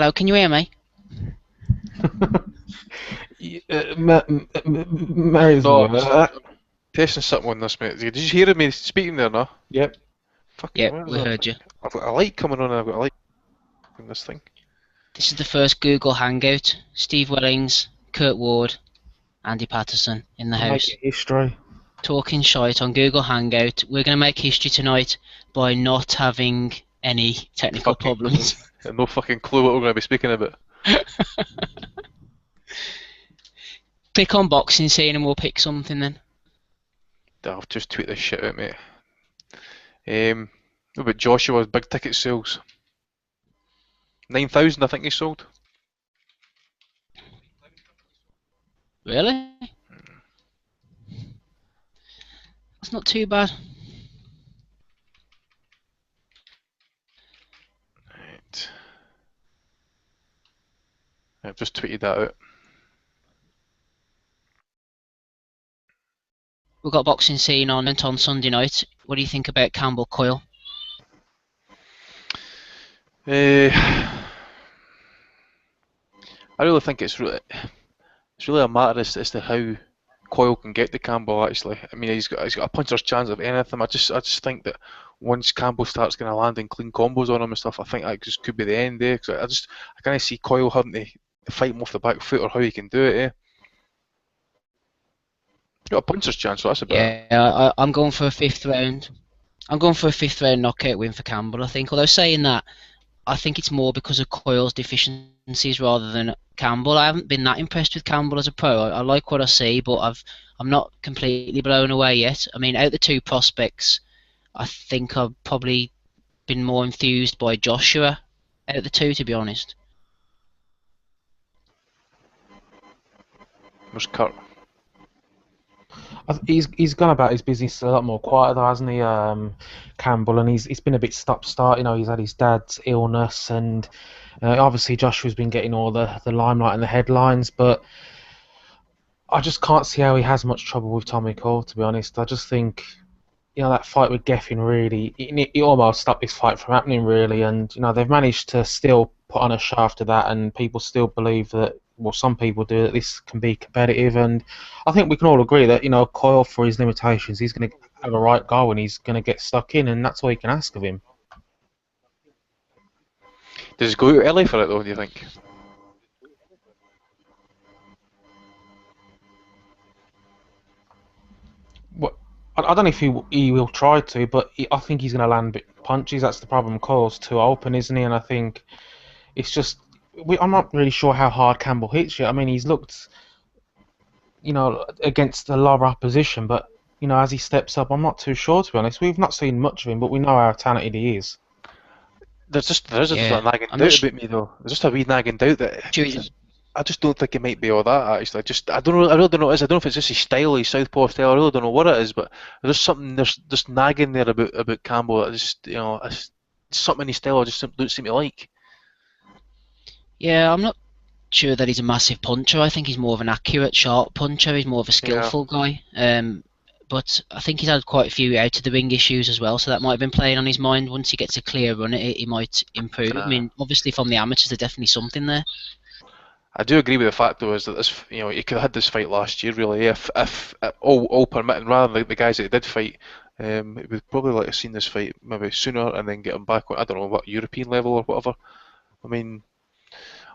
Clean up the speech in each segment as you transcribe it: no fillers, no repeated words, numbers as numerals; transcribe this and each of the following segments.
Hello, can you hear me? Mary's No, work. I'm testing something on this, mate. Did you hear me speaking there, no? Yep. Fucking, Yep, where is we that heard thing? you. I've got a light coming on and I've got a light in this thing. This is the first Google Hangout. Steve Wellings, Kurt Ward, Andy Patterson in the We're house. making history. Talking shite on Google Hangout. We're going to make history tonight by not having any technical Fucking problems. no fucking clue what we're going to be speaking about. Click on boxing scene and we'll pick something then. I'll just tweet this shit out, mate. What about Joshua's big ticket sales? 9,000, I think he sold. Really? That's not too bad. Right. I've just tweeted that out. We've got boxing scene on Sunday night. What do you think about Campbell Coyle? I really think it's really a matter as to how Coyle can get to Campbell. Actually, I mean he's got a puncher's chance of anything. I just think that once Campbell starts going to landing clean combos on him and stuff, I think that just could be the end there. Cause I kind of see Coyle having to fight him off the back foot or how he can do it. He's got a puncher's chance, so that's about it. Yeah, I'm going for a fifth round. I'm going for a fifth round knockout win for Campbell, I think. Although saying that, I think it's more because of Coyle's deficiencies rather than Campbell. I haven't been that impressed with Campbell as a pro. I like what I see, but I'm not completely blown away yet. I mean, out of the two prospects, I think I've probably been more enthused by Joshua out of the two, to be honest. Where's Kurt? He's gone about his business a lot more quiet though, hasn't he, Campbell? And he's been a bit stop-start. You know, he's had his dad's illness, and obviously Joshua's been getting all the limelight and the headlines. But I just can't see how he has much trouble with Tommy Cole. To be honest, I just think that fight with Geffen really, it almost stopped this fight from happening really, and they've managed to still put on a show after that, and people still believe that, well, some people do, that this can be competitive, and I think we can all agree that Coyle, for his limitations, he's going to have a right goal and he's going to get stuck in, and that's all you can ask of him. Does he go out early for it though? Do you think? What I don't know if he will try to, but I think he's going to land big punches. That's the problem. Coyle's too open, isn't he? And I think it's just I'm not really sure how hard Campbell hits yet. I mean, he's looked against a lot of opposition. But as he steps up, I'm not too sure, to be honest. We've not seen much of him, but we know how talented he is. There is a Yeah, nagging I'm not doubt about me though. There's just a wee nagging doubt that sure. I just don't think it might be all that. Actually, I don't know. I really don't know what it is. I don't know if it's just his style, his southpaw style. I really don't know what it is, but there's just nagging there about Campbell. That just it's something in his style I just don't seem to like. Yeah, I'm not sure that he's a massive puncher. I think he's more of an accurate, sharp puncher. He's more of a Yeah, skillful guy. But I think he's had quite a few out of the ring issues as well, so that might have been playing on his mind. Once he gets a clear run at it, he might improve. I uh, mean, obviously from the amateurs, there's definitely something there. I do agree with the fact though is that this he could have had this fight last year really if all permitting rather than the guys that he did fight. We'd probably like to have seen this fight maybe sooner and then get him back on, I don't know, what, European level or whatever. I mean,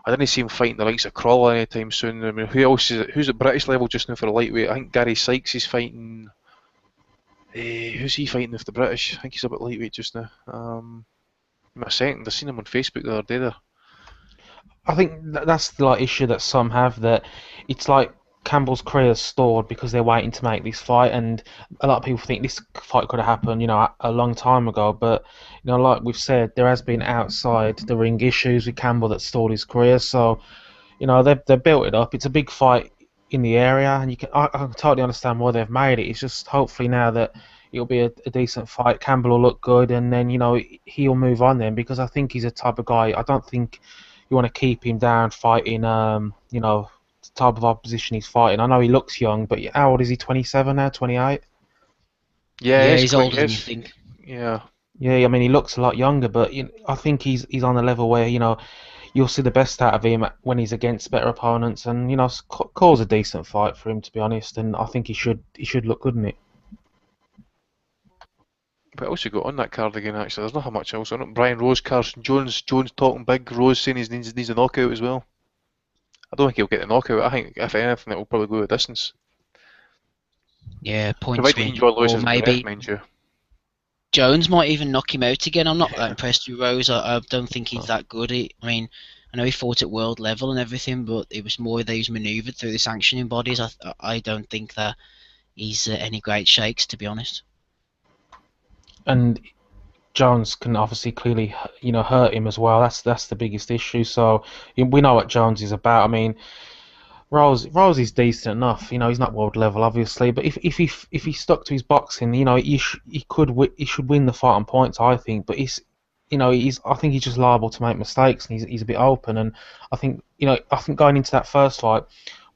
I didn't see him fighting the likes of Crawley anytime soon. I mean, who else is who's at British level just now for a lightweight? I think Gary Sykes is fighting. Who's he fighting with the British? I think he's a bit lightweight just now. Give me a second. I seen him on Facebook the other day there. I think that's the issue that some have, that it's like Campbell's career is stalled because they're waiting to make this fight, and a lot of people think this fight could have happened, a long time ago. But like we've said, there has been outside the ring issues with Campbell that stalled his career. So they've built it up. It's a big fight in the area, and I can totally understand why they've made it. It's just hopefully now that it'll be a decent fight. Campbell will look good, and then he'll move on then, because I think he's a type of guy. I don't think you want to keep him down fighting. The type of opposition he's fighting. I know he looks young, but how old is he? 27 now, 28. Yeah, Yeah, it's he's quite older than you yes. think. Yeah, Yeah, I mean he looks a lot younger, but I think he's on the level where you'll see the best out of him when he's against better opponents. And Coyle's a decent fight for him, to be honest, and I think he should look good in it. What else you got on that card again? Actually, there's not much else on it. Brian Rose, Carson Jones talking big. Rose saying he needs a knockout as well. I don't think he'll get the knockout. I think if anything, it will probably go the distance. Yeah, points Provided he win. enjoy losing Or his breath, maybe mind you. Jones might even knock him out again. I'm not that Yeah. impressed with Rose. I don't think he's that good. I mean, I know he fought at world level and everything, but it was more that he's manoeuvred through the sanctioning bodies. I don't think that he's any great shakes, to be honest. And Jones can obviously clearly, hurt him as well. That's the biggest issue. So we know what Jones is about. I mean, Rose is decent enough. He's not world level, obviously, but if he stuck to his boxing, he should win the fight on points, I think. But I think he's just liable to make mistakes, and he's a bit open. And I think going into that first fight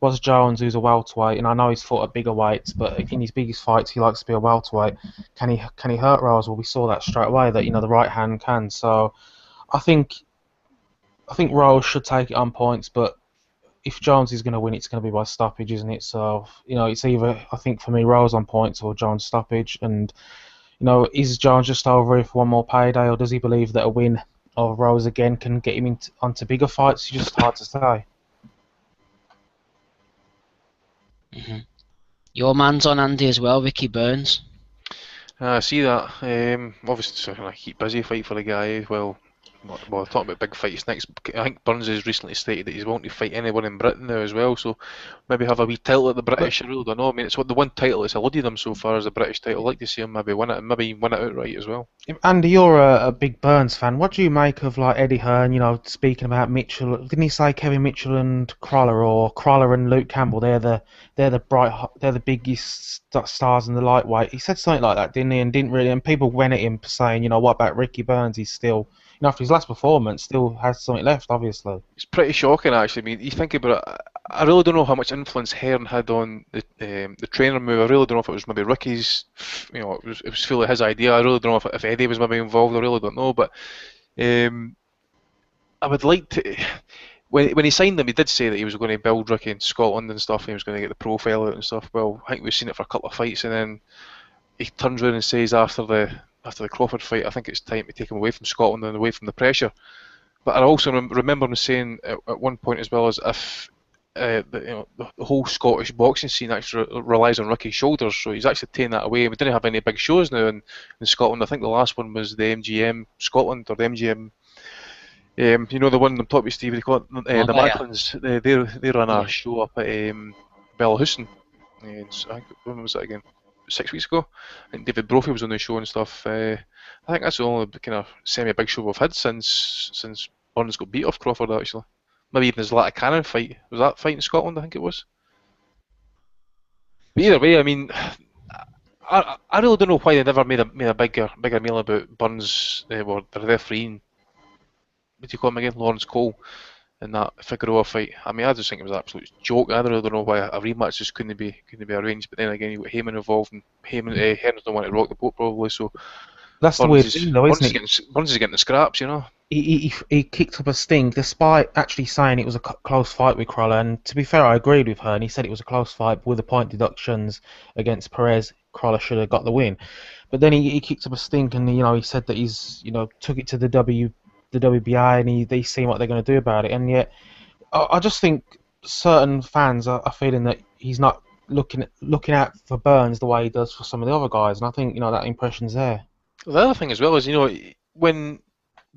was Jones, who's a welterweight, and I know he's fought at bigger weights, but in his biggest fights, he likes to be a welterweight. Can he hurt Rose? Well, we saw that straight away that the right hand can. So I think Rose should take it on points, but if Jones is going to win, it's going to be by stoppage, isn't it? So it's either, I think, for me, Rose on points or Jones stoppage. And is Jones just over here for one more payday, or does he believe that a win of Rose again can get him onto bigger fights? It's just hard to say. Your man's on Andy as well, Ricky Burns. I see that. Obviously, so I keep busy fight for the guy. Well, talking about big fights next. I think Burns has recently stated that he's wanting to fight anyone in Britain now as well. So maybe have a wee title at the British. I really don't know. I mean, it's the one title that's eluded him so far as the British title. I'd like to see him maybe win it, and maybe win it outright as well. Andy, you're a big Burns fan. What do you make of Eddie Hearn? Speaking about Mitchell, didn't he say Kevin Mitchell and Crawler, or Crawler and Luke Campbell? They're the biggest stars in the lightweight. He said something like that, didn't he? And didn't really. And people went at him saying, what about Ricky Burns? He's still, after his last performance, still has something left, obviously. It's pretty shocking, actually. I mean, you think about it. I really don't know how much influence Hearn had on the trainer move. I really don't know if it was maybe Ricky's. It was fully his idea. I really don't know if Eddie was maybe involved. I really don't know. But I would like to. When he signed them, he did say that he was going to build Ricky in Scotland and stuff. He was going to get the profile out and stuff. Well, I think we've seen it for a couple of fights, and then he turns around and says after the Crawford fight, I think it's time to take him away from Scotland and away from the pressure. But I also remember him saying at one point as well, as if the whole Scottish boxing scene actually relies on Ricky's shoulders. So he's actually taking that away. We didn't have any big shows now in Scotland. I think the last one was the MGM Scotland, or the MGM. The one on top of Steve, they call it the Macklins. They run a show up at Bellahouston. I think, when was that again? 6 weeks ago. I think David Brophy was on the show and stuff. I think that's the only kind of semi-big show we've had since Burns got beat off Crawford, actually. Maybe even his Latta Cannon fight. Was that fight in Scotland? I think it was. But either way, I mean, I really don't know why they never made a bigger meal about Burns or the referee. What do you call him again? Lawrence Cole in that Figueroa fight. I mean, I just think it was an absolute joke. I really don't know why a rematch just couldn't be arranged. But then again, you got Heyman involved, and Hearns don't want to rock the boat probably. So that's the weird thing, though, isn't it? Burns is getting the scraps, He kicked up a stink despite actually saying it was a close fight with Crawler. And to be fair, I agreed with her, and he said it was a close fight with the point deductions against Perez. Crawler should have got the win. But then he kicked up a stink, and he said that he's took it to the WBI, and they see what they're going to do about it. And yet, I just think certain fans are feeling that he's not looking out for Burns the way he does for some of the other guys, and I think that impression's there. The other thing as well is when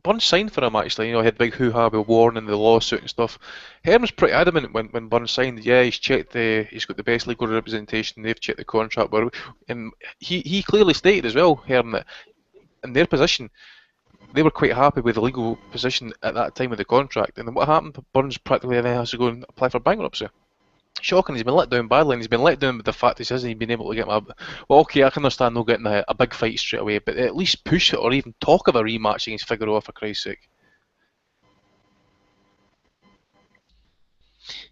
Burns signed for him, actually, he had big hoo-ha with Warren and the lawsuit and stuff. Hearn was pretty adamant when Burns signed. Yeah, he's got the best legal representation. They've checked the contract, and he clearly stated as well, Hearn, that in their position, they were quite happy with the legal position at that time of the contract. And then what happened? Burns practically then has to go and apply for bankruptcy. Shocking. He's been let down badly, and he's been let down with the fact he hasn't been able to get well, okay, I can understand not getting a big fight straight away, but at least push it or even talk of a rematch against Figueroa, for Christ's sake.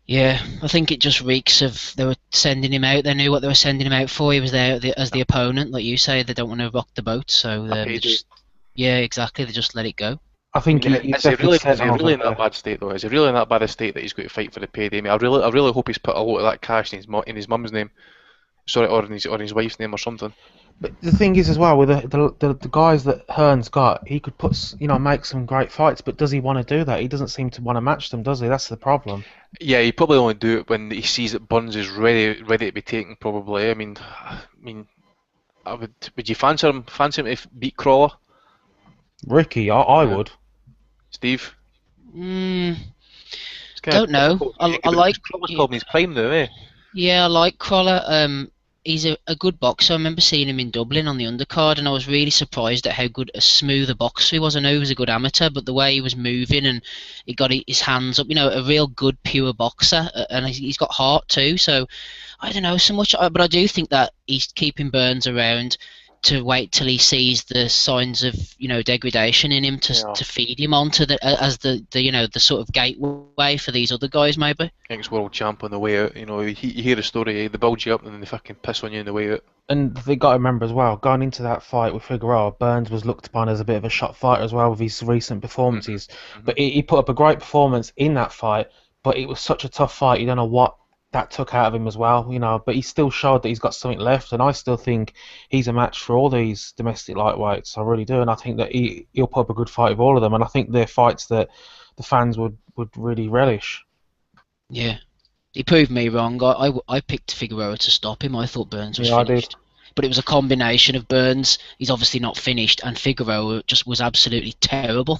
Yeah, I think it just reeks of they were sending him out. They knew what they were sending him out for. He was there as the opponent, like you say. They don't want to rock the boat, so yeah, exactly. They just let it go. I I think mean, he's definitely is sent he over really in that there. bad state though? Is he really in that bad a state that he's got to fight for the payday? I mean, I really hope he's put a lot of that cash in in his mum's name, sorry, or in his wife's name or something. But the thing is as well with the guys that Hearn's got, he could make some great fights. But does he want to do that? He doesn't seem to want to match them, does he? That's the problem. Yeah, he probably only do it when he sees that Burns is ready to be taken. Probably. I mean, would you fancy him if beat Crawler, Ricky, I uh, would. Steve? Mm, It's kind of don't know. difficult I, really, I because like. Crawler's probably in his prime now, eh? Yeah, I like Crawler. He's a good boxer. I remember seeing him in Dublin on the undercard, and I was really surprised at how good a smooth a boxer he was. I know he was a good amateur, but the way he was moving and he got his hands up, a real good pure boxer, and he's got heart too. So I don't know so much, but I do think that he's keeping Burns around to wait till he sees the signs of degradation in him Yeah. to feed him onto as the sort of gateway for these other guys maybe. Ex-world champ on the way out. You hear the story, they build you up and then they fucking piss on you on the way out. And they got to remember as well, going into that fight with Figueroa, Burns was looked upon as a bit of a shot fighter as well with his recent performances. Hmm. But he put up a great performance in that fight, but it was such a tough fight. You don't know what that took out of him as well. But he still showed that he's got something left, and I still think he's a match for all these domestic lightweights. I really do, and I think that he'll put up a good fight with all of them, and I think they're fights that the fans would really relish. Yeah. He proved me wrong. I picked Figueroa to stop him. I thought Burns was Yeah, I did. finished. But it was a combination of Burns, he's obviously not finished, and Figueroa just was absolutely terrible.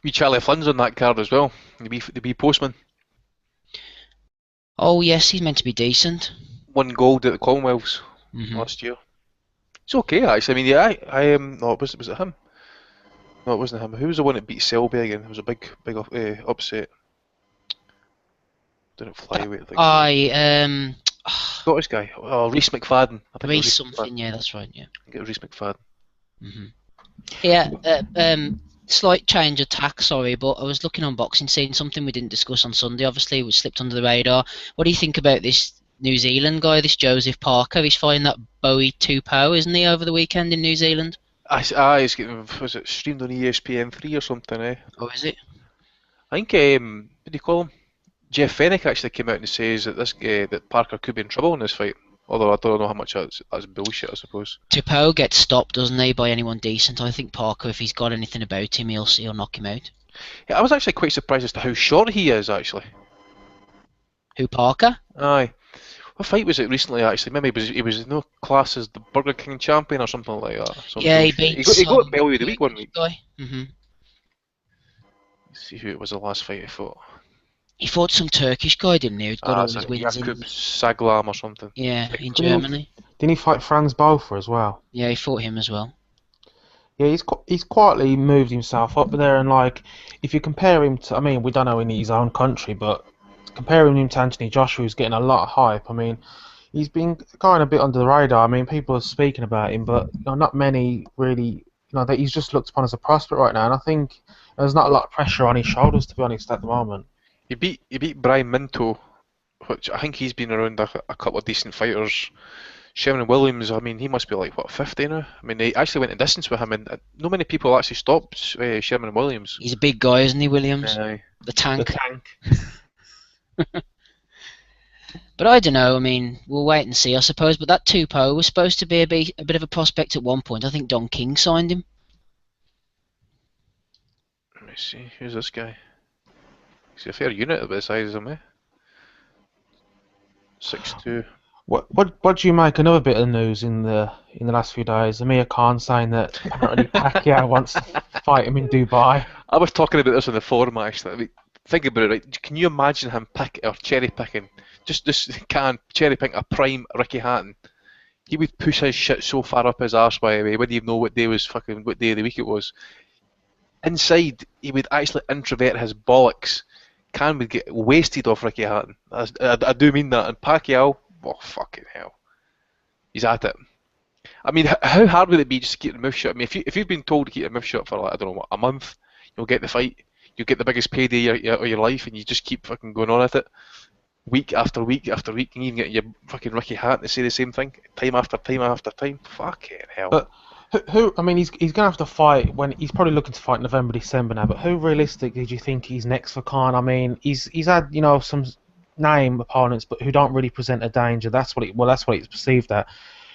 We Charlie Flynn's on that card as well. The wee postman. Oh, yes, he's meant to be decent. Won gold at the Commonwealths Hmm. last year. It's okay actually. I mean, yeah, I no, was it him? No, it wasn't him. Who was the one that beat Selby again? It was a big upset. Didn't flyweight, I think. Scottish guy. Oh, Rhys McFadden. I think it was Reese Rhys something, McFadden. yeah, that's right, yeah. I think it was Rhys McFadden. Hmm. Yeah, slight change of tack, sorry, but I was looking on boxing, seeing something we didn't discuss on Sunday, obviously, which slipped under the radar. What do you think about this New Zealand guy, this Joseph Parker? He's fighting that Bowie Tupou, isn't he, over the weekend in New Zealand? It's getting, was it streamed on ESPN 3 or something, eh? Oh, is it? I think, what do you call him? Jeff Fennick actually came out and says that that Parker could be in trouble in this fight. Although I don't know how much that's bullshit, I suppose. Tupou gets stopped, doesn't he, by anyone decent? I think Parker, if he's got anything about him, he'll knock him out. Yeah, I was actually quite surprised as to how short he is, actually. Who, Parker? Aye. What fight was it recently, actually? Maybe he was no class as the Burger King champion or something like that. Yeah, he bullshit. beats He got Bellew of the week one week. guy. Hmm. Let's see who it was the last fight he fought. He fought some Turkish guy, didn't he? Who'd got all It's his a wins Jakub in. Saglam or something. Yeah, in Didn't he, Germany. didn't he fight Franz Bofer as well? Yeah, he fought him as well. Yeah, he's quietly moved himself up there, and if you compare him to, I mean, we don't know in his own country, but comparing him to Anthony Joshua, who's getting a lot of hype. I mean, he's been going a bit under the radar. I mean, people are speaking about him, but not many really. That he's just looked upon as a prospect right now, and I think there's not a lot of pressure on his shoulders, to be honest, at the moment. He beat Brian Minto, which I think he's been around a couple of decent fighters. Sherman Williams, I mean, he must be like, what, 50 now? I mean, they actually went the distance with him, and not many people actually stopped Sherman Williams. He's a big guy, isn't he, Williams? Aye. The tank. The tank. But I don't know. I mean, we'll wait and see, I suppose. But that Tupou was supposed to be a bit of a prospect at one point. I think Don King signed him. Let me see, who's this guy? He's a fair unit of the size of him, eh? 6'2". What do you make another bit of news in the last few days? Amir Khan saying that apparently Pacquiao wants to fight him in Dubai. I was talking about this on the forum actually. I mean, think about it, right? Can you imagine him cherry picking, just cherry pick a prime Ricky Hatton? He would push his shit so far up his arse, by the way, wouldn't even know what day of the week it was. Inside, he would actually introvert his bollocks. Khan would get wasted off Ricky Hatton. I do mean that. And Pacquiao, oh fucking hell, he's at it. I mean, how hard would it be just to keep the mouth shut? I mean, if you've been told to keep the mouth shut for, like, I don't know what, a month, you'll get the fight, you'll get the biggest payday of your life, and you just keep fucking going on at it, week after week after week, and even get your fucking Ricky Hatton to say the same thing, time after time after time. Fucking hell. But I mean, he's gonna have to fight when he's probably looking to fight November, December now. But who realistically do you think he's next for Khan? I mean, he's had some name opponents, but who don't really present a danger. That's what it's perceived at.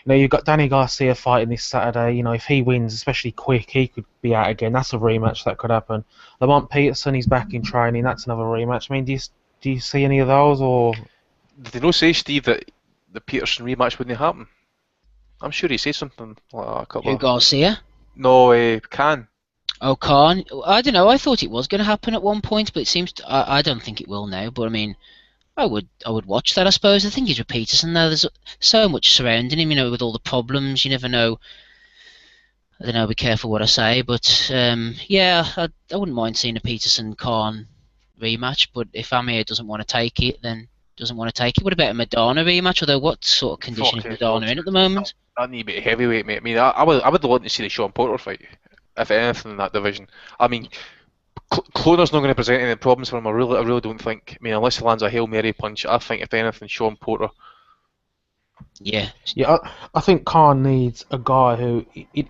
You've got Danny Garcia fighting this Saturday. If he wins, especially quick, he could be out again. That's a rematch that could happen. Lamont Peterson, he's back in training. That's another rematch. I mean, do you see any of those or? Did they not say, Steve, that the Peterson rematch wouldn't happen? I'm sure he said something like that a couple Who, of... Garcia? No, Khan. Oh, Khan. I don't know. I thought it was going to happen at one point, but it seems I don't think it will now. But I mean, I would watch that. I suppose. The thing is with Peterson, though, there's so much surrounding him. With all the problems, you never know. I don't know. Be careful what I say, but yeah, I wouldn't mind seeing a Peterson Khan rematch. But if Amir doesn't want to take it, then doesn't want to take it. What about a Madonna rematch? Although, what sort of condition is Fucking Madonna God. in at the moment? That need to be a heavyweight, mate. I mean, I would love to see the Sean Porter fight, if anything, in that division. I mean, Cloner's not going to present any problems for him. I really don't think. I mean, unless he lands a Hail Mary punch, I think if anything, Sean Porter. Yeah, Yeah, I think Khan needs a guy who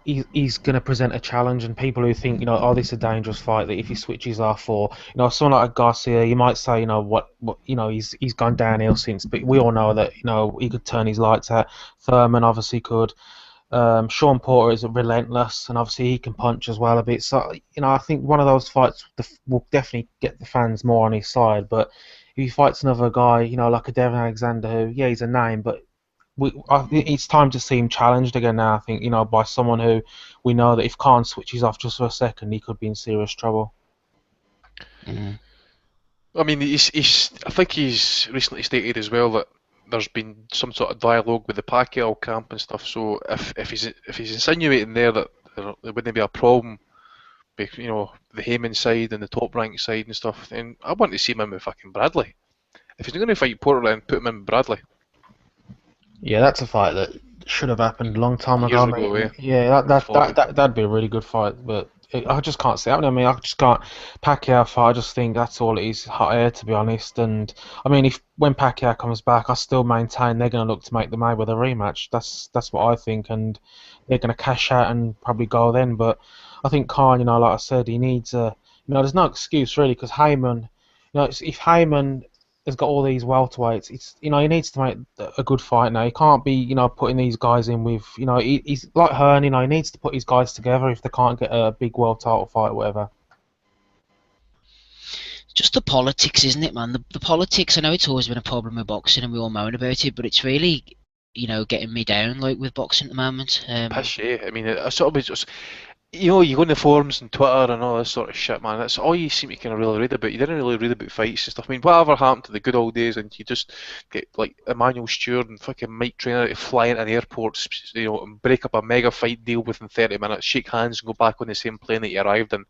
he's going to present a challenge, and people who think, oh, this is a dangerous fight that if he switches off, or someone like a Garcia, you might say, what, he's gone downhill since, but we all know that, he could turn his lights out. Thurman obviously could. Sean Porter is relentless, and obviously he can punch as well a bit. So, I think one of those fights will definitely get the fans more on his side. But if he fights another guy, like a Devin Alexander, who, yeah, he's a name, but I think it's time to see him challenged again now. I think, by someone who we know that if Khan switches off just for a second, he could be in serious trouble. mm. I mean, I think he's recently stated as well that there's been some sort of dialogue with the Pacquiao camp and stuff. So if he's insinuating there that there wouldn't be a problem, with, the Heyman side and the top rank side and stuff, then I want to see him in with fucking Bradley. If he's going to fight Porter, then put him in with Bradley. Yeah, that's a fight that should have happened a long time Years ago, ago, mate. eh? Yeah, Thought. that'd be a really good fight, but I just can't see it happening. I mean, I just can't. Pacquiao fight, I just think that's all it is, hot air, to be honest. And I mean, if when Pacquiao comes back, I still maintain they're going to look to make the Mayweather rematch. That's what I think, and they're going to cash out and probably go then. But I think Khan, like I said, he needs a. There's no excuse really because Heyman, if Heyman has got all these welterweights. It's he needs to make a good fight now. He can't be putting these guys in with he's like Hearn. He needs to put his guys together if they can't get a big world title fight or whatever. Just the politics, isn't it, man? The politics. I know it's always been a problem with boxing, and we all moan about it, but it's really getting me down like with boxing at the moment. Piss, yeah. I mean, I sort of just, you go on the forums and Twitter and all this sort of shit, man. That's all you seem to kind of really read about. You didn't really read about fights and stuff. I mean, whatever happened to the good old days, and you just get like Emmanuel Stewart and fucking Mike Trainer to fly into an airport, and break up a mega fight deal within 30 minutes, shake hands, and go back on the same plane that you arrived in.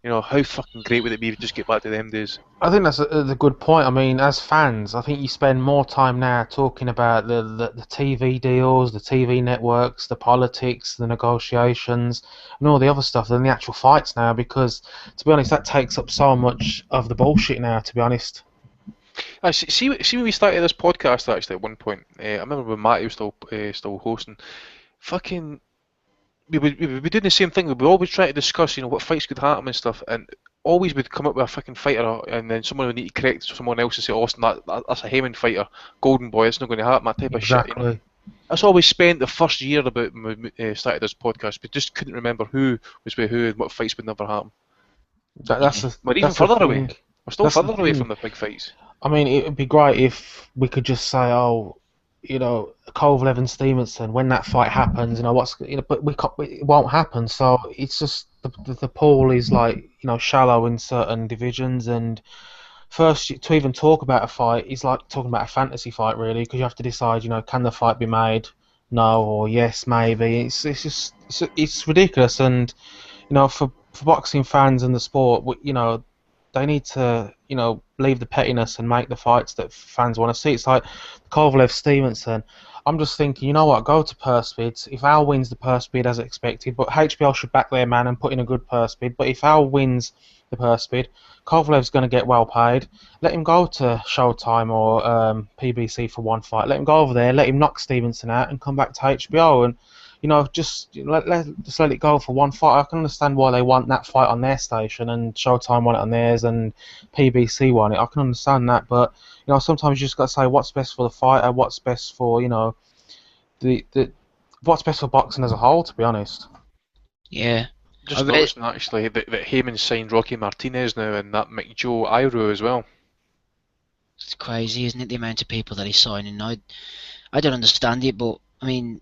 How fucking great would it be if you just get back to them days? I think that's a good point. I mean, as fans, I think you spend more time now talking about the TV deals, the TV networks, the politics, the negotiations, and all the other stuff than the actual fights now. Because, to be honest, that takes up so much of the bullshit now. To be honest. I see when we started this podcast actually at one point. I remember when Matty was still hosting. Fucking, we be doing the same thing. We would always try to discuss, what fights could happen and stuff, and always would come up with a fucking fighter, and then someone would need to correct someone else and say, "Austin, that's a Heyman fighter, Golden Boy. It's not going to happen." That type of shit. Exactly. That's all we spent the first year about when we started this podcast. We just couldn't remember who was with who and what fights would never happen. We're even That's the further away. thing. We're still That's the further away thing. from the big fights. I mean, it would be great if we could just say, oh, Kovalev and Stevenson, when that fight happens, but it won't happen. So it's just the pool is like, shallow in certain divisions, and first to even talk about a fight is like talking about a fantasy fight, really, because you have to decide, can the fight be made? No, or yes, maybe. It's ridiculous, and for boxing fans and the sport, they need to, leave the pettiness and make the fights that fans want to see. It's like Kovalev Stevenson. I'm just thinking, you know what? Go to purse bids. If Al wins the purse bid as expected, but HBL should back their man and put in a good purse bid. But if Al wins the purse bid, Kovalev's going to get well paid. Let him go to Showtime or PBC for one fight. Let him go over there. Let him knock Stevenson out and come back to HBO. And just let it go for one fight. I can understand why they want that fight on their station and Showtime want it on theirs and PBC want it. I can understand that, but sometimes you just got to say what's best for the fighter, what's best for the what's best for boxing as a whole. To be honest. Yeah. I Just read noticing actually that Heyman signed Rocky Martinez now and that McJoe Iro as well. it's crazy, isn't it? The amount of people that he's signing. I don't understand it, but I mean,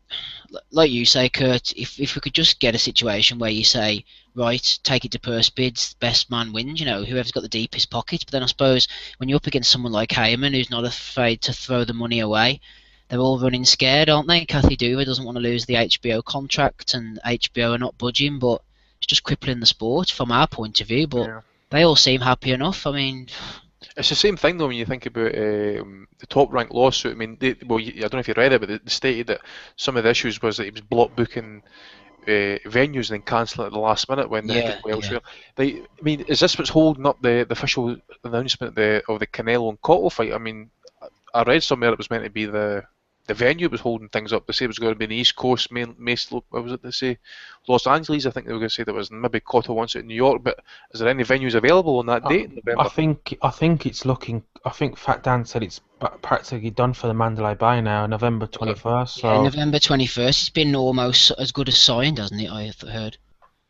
like you say, Kurt, if we could just get a situation where you say, right, take it to purse bids, best man wins, whoever's got the deepest pockets. But then I suppose when you're up against someone like Heyman, who's not afraid to throw the money away, they're all running scared, aren't they? Kathy Duva doesn't want to lose the HBO contract, and HBO are not budging, but it's just crippling the sport from our point of view. But Yeah. they all seem happy enough. I mean, It's the same thing though when you think about the top rank lawsuit. I mean, I don't know if you read it, but they stated that some of the issues was that he was block booking venues and then cancelling at the last minute when they could yeah, go yeah. elsewhere. I mean, is this what's holding up the official announcement of the Canelo and Cotto fight? I mean, I read somewhere it was meant to be the venue was holding things up. They say it was going to be in the East Coast, what was it they say? Los Angeles, I think they were going to say that was. Maybe Cotto wants it in New York, but is there any venues available on that I, date in I November? think it's looking. I think Fat Dan said it's practically done for the Mandalay Bay now, November Was it 21st. Yeah, So, November 21st. It's been almost as good as signed, hasn't it? I heard.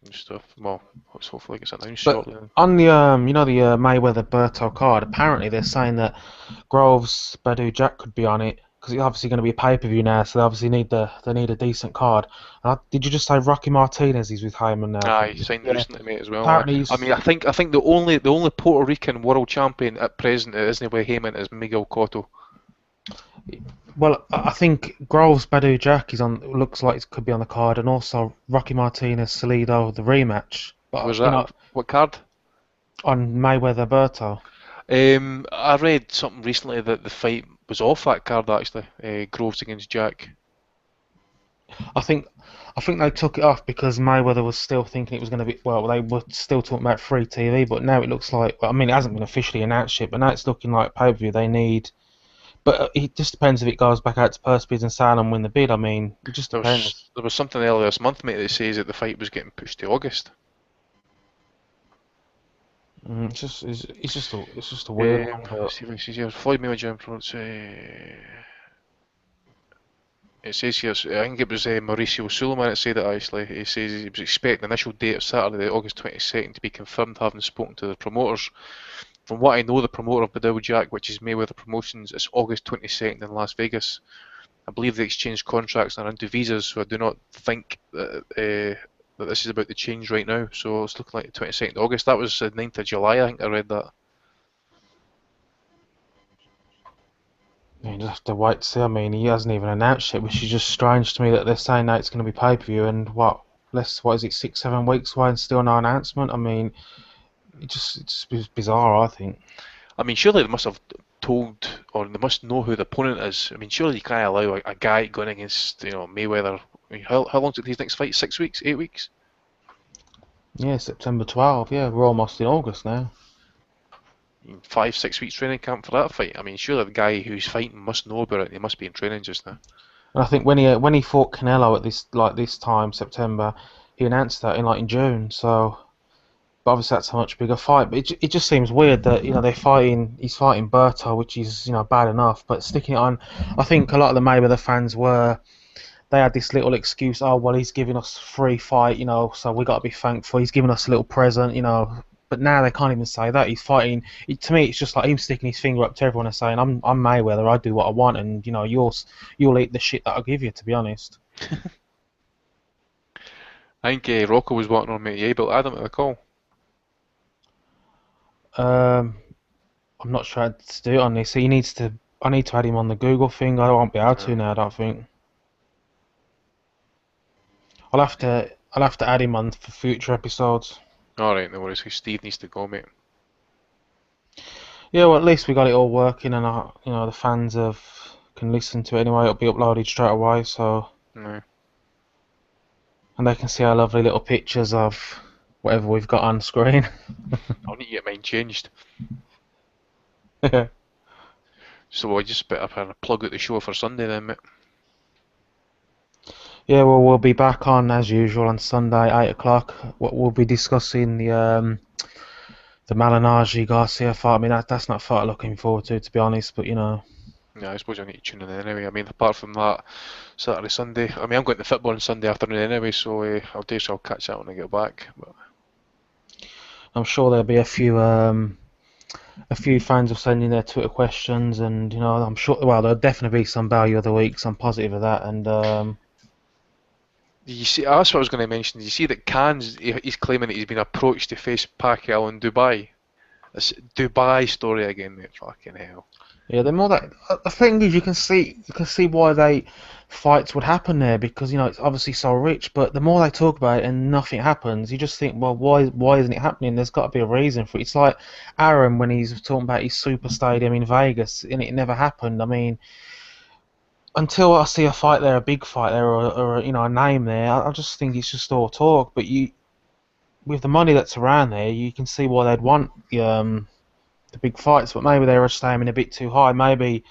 and stuff? Well, hopefully it gets announced but shortly then. on the the Mayweather Berto card, apparently they're saying that Groves Badu Jack could be on it because it's obviously going to be a pay per view now, so they obviously need a decent card. Did you just say Rocky Martinez is with Heyman now? Aye, signed Yeah. recently, mate, as well. Aye. Apparently I he's mean, I think the only Puerto Rican world champion at present that isn't with Heyman is Miguel Cotto. Well, I think Groves Badu Jack is on. Looks like it could be on the card, and also Rocky Martinez Salido the rematch. But Was that what card? on Mayweather Berto, I read something recently that the fight was off that card actually. Groves against Jack. I think I think they took it off because Mayweather was still thinking it was going to be. Well, they were still talking about free TV, but now it looks like. Well, I mean, it hasn't been officially announced yet, but now it's looking like pay per view. They need. But it just depends if it goes back out to purse bids and sale and win the bid. I mean, it just There was depends. there was something earlier this month, mate, that says that the fight was getting pushed to August. It's just a weird one, Let's but. see what it says here. Floyd Mayweather it says here, I think it was Mauricio Suleiman that said it actually. He says he was expecting the initial date of Saturday, August 22nd, to be confirmed, having spoken to the promoters. From what I know, the promoter of Badou Jack, which is Mayweather Promotions, is August 22nd in Las Vegas. I believe they exchanged contracts and are into visas, so I do not think that this is about to change right now. So it's looking like the 22nd of August. That was the 9th of July, I think I read that. You just have to wait to see. I mean, he hasn't even announced it, which is just strange to me that they're saying that it's going to be pay per view and what is it, 6, 7 weeks away and still no announcement? I mean, it's bizarre, I think. I mean, surely they must have told, or they must know who the opponent is. I mean, surely you can't allow a guy going against, Mayweather. I mean, how long's it his next fight? 6 weeks? 8 weeks? Yeah, September 12th. Yeah, we're almost in August now. 5, 6 weeks training camp for that fight. I mean, surely the guy who's fighting must know about it. He must be in training just now. And I think when he fought Canelo at this time September, he announced that in June. So, but obviously that's a much bigger fight. But it just seems weird that he's fighting Berto, which is bad enough, but sticking it on. I think a lot of the Mayweather fans they had this little excuse. Oh well, he's giving us free fight, so we got to be thankful. He's giving us a little present. But now they can't even say that he's fighting. To me, it's just like him sticking his finger up to everyone and saying, "I'm Mayweather. I do what I want, and you'll eat the shit that I give you." To be honest. I think Rocco was wanting on me, yeah, but Adam at the call. Um, I'm not sure how to do it on this. He needs to. I need to add him on the Google thing. I won't be able to Uh, now. I don't think. I'll have to add him on for future episodes. Alright, no worries. Steve needs to go, mate. Yeah, well, at least we got it all working, and the fans can listen to it anyway. It'll be uploaded straight away, so No. and they can see our lovely little pictures of whatever we've got on screen. I'll need to get mine changed. So I just better plug out the show for Sunday then, mate. Yeah, well, we'll be back on as usual on Sunday, 8 o'clock. We'll be discussing the Malignaggi Garcia fight. I mean, that's not a fight I'm looking forward to be honest. But Yeah, I suppose I need to tune in anyway. I mean, apart from that, Saturday, Sunday. I mean, I'm going to football on Sunday afternoon anyway, so I'll catch that when I get back. But I'm sure there'll be a few fans will send in their Twitter questions, and I'm sure. Well, there'll definitely be some value of the week. So I'm positive of that. And you see, that's what I was going to mention. You see that he's claiming that he's been approached to face Pacquiao in Dubai. This Dubai story again, mate. Fucking hell. yeah, the more that the thing is, you can see why they fights would happen there because it's obviously so rich. But the more they talk about it and nothing happens, you just think, well, why isn't it happening? There's got to be a reason for it. It's like Aaron when he's talking about his super stadium in Vegas and it never happened. I mean, until I see a fight there, a big fight there, or a name there, I just think it's just all talk. But with the money that's around there, you can see why they'd want the big fights. But maybe they're just aiming a bit too high. Maybe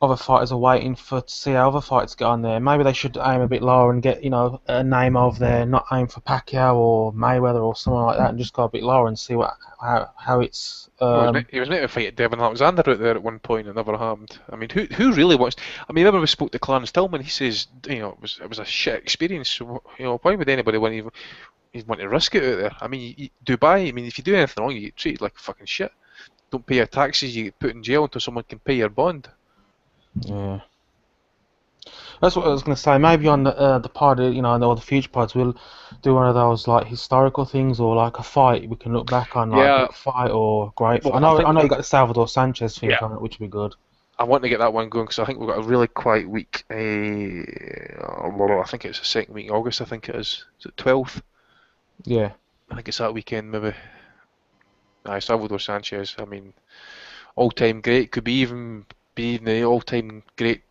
other fighters are waiting to see how other fights get on there. Maybe they should aim a bit lower and get a name over there, not aim for Pacquiao or Mayweather or someone like that, and just go a bit lower and see how it's. Well, he was meant to fight Devin Alexander out there at one point, and it never happened. I mean, who really wants? I mean, whenever we spoke to Clarence Tillman, he says, it was a shit experience. So, why would anybody want to risk it out there? I mean, Dubai. I mean, if you do anything wrong, you get treated like fucking shit. Don't pay your taxes, you get put in jail until someone can pay your bond. Yeah. That's what I was going to say. Maybe on the pod, or the future pods, we'll do one of those like historical things or like a fight we can look back on, like a Yeah, big fight or great fight. well, I know you got the Salvador Sanchez thing yeah, coming up, which would be good. I want to get that one going because I think we've got a really quiet week. I think it's the second week in August. I think it is. Is it 12th? Yeah. I think it's that weekend, maybe. Aye, Salvador Sanchez. I mean, all-time great. Could be in the all-time great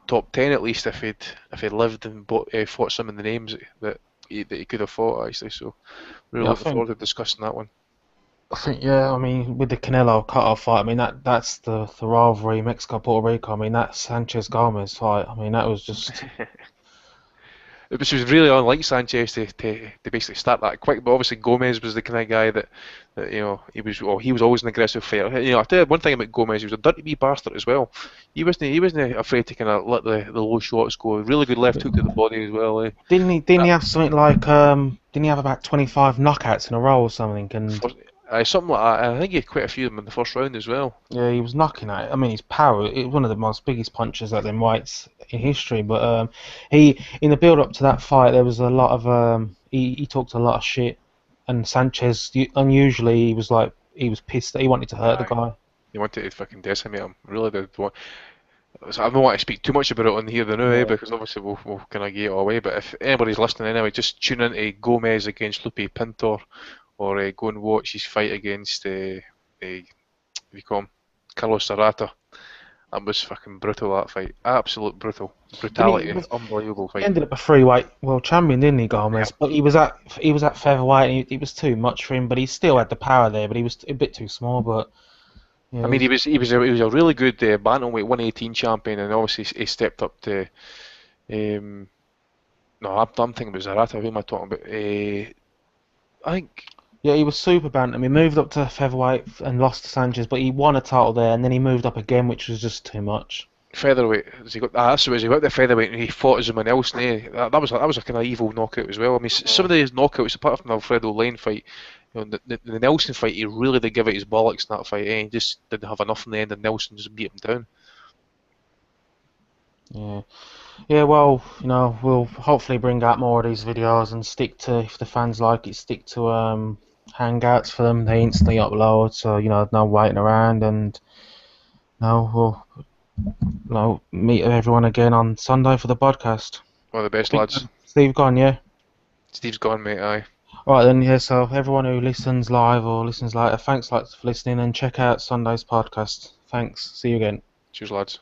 top 10 at least if he'd lived and fought some of the names that he could have fought actually. So really Yeah, looking forward to discussing that one. yeah. I mean, with the Canelo cut-off fight, I mean that's the rivalry Mexico Puerto Rico. I mean that Sanchez Gomez fight. I mean that was just It was really unlike Sanchez to basically start that quick, but obviously Gomez was the kind of guy that he was always an aggressive fighter. I tell you one thing about Gomez, he was a dirty wee bastard as well. He wasn't afraid to kind of let the low shots go. Really good left hook to the body as well. didn't he have something like didn't he have about 25 knockouts in a row or something? And Something like that. I think he had quite a few of them in the first round as well. yeah, he was knocking at it. I mean, his power, it was one of the most biggest punches at them weights in history. But he, in the build up to that fight, there was a lot of he talked a lot of shit, and Sanchez, unusually, he was pissed that he wanted to hurt the Aye. guy. He wanted to fucking decimate him. Really did. So I don't want to speak too much about it on here the now, Yeah. because obviously we'll kind of get it away. But if anybody's listening anyway, just tune into Gomez against Lupe Pintor, or go and watch his fight against what do you call him, Carlos Serrata. That was fucking brutal. That fight, absolute brutality, unbelievable He fight. ended up a freeweight world champion, didn't he, Yeah. Gomez? But he was at featherweight, and it was too much for him. But he still had the power there, but he was a bit too small. But yeah, I mean, he was a really good bantamweight 118 champion, and obviously he stepped up to. No, I'm thinking about Zarata. Who am I talking about? I think yeah, he was super bantam. He moved up to featherweight and lost to Sanchez, but he won a title there, and then he moved up again, which was just too much. featherweight. Has he got? That's what it is. He went to featherweight and he fought someone else. That was a kind of evil knockout as well. I mean, some of these knockouts, apart from the Alfredo Lane fight, the Nelson fight, he really did give it his bollocks in that fight. He just didn't have enough in the end, and Nelson just beat him down. Yeah. Yeah, well, we'll hopefully bring out more of these videos and stick to, if the fans like it, stick to hangouts for them. They instantly upload, so no waiting around, and we'll meet everyone again on Sunday for the podcast. One of the best lads. Steve gone, yeah. Steve's gone, mate. Aye. Alright then, yeah. So everyone who listens live or listens later, thanks for listening, and check out Sunday's podcast. Thanks. See you again. Cheers, lads.